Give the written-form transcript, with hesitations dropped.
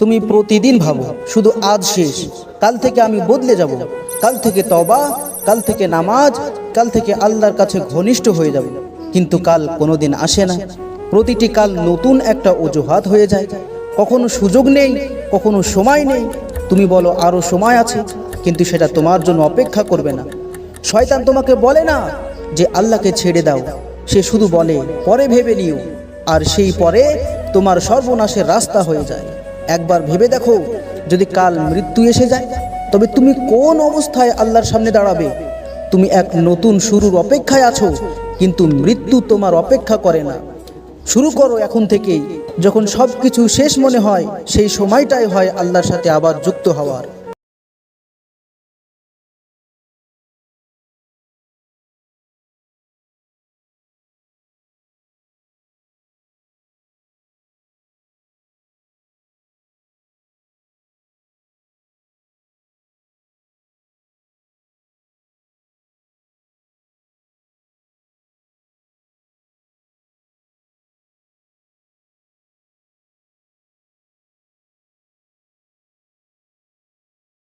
তুমি প্রতিদিন ভাবো শুধু আজ শেষ, কাল থেকে আমি বদলে যাব, কাল থেকে তওবা, কাল থেকে নামাজ, কাল থেকে আল্লাহর কাছে ঘনিষ্ঠ হয়ে যাব। কিন্তু কাল কোনোদিন আসে না। প্রতিটি কাল নতুন একটা অজুহাত হয়ে যায়। কখনো সুযোগ নেই, কখনো সময় নেই। তুমি বলো আরও সময় আছে, কিন্তু সেটা তোমার জন্য অপেক্ষা করবে না। শয়তান তোমাকে বলে না যে আল্লাহকে ছেড়ে দাও, সে শুধু বলে পরে ভেবে নিও। আর সেই পরে তোমার সর্বনাশের রাস্তা হয়ে যায়। একবার ভেবে দেখো, যদি কাল মৃত্যু এসে যায়, তবে তুমি কোন অবস্থায় আল্লাহর সামনে দাঁড়াবে? তুমি এক নতুন শুরুর অপেক্ষায় আছো, কিন্তু মৃত্যু তোমার অপেক্ষা করে না। শুরু করো এখন থেকেই। যখন সব কিছু শেষ মনে হয়, সেই সময়টাই হয় আল্লাহর সাথে আবার যুক্ত হওয়ার।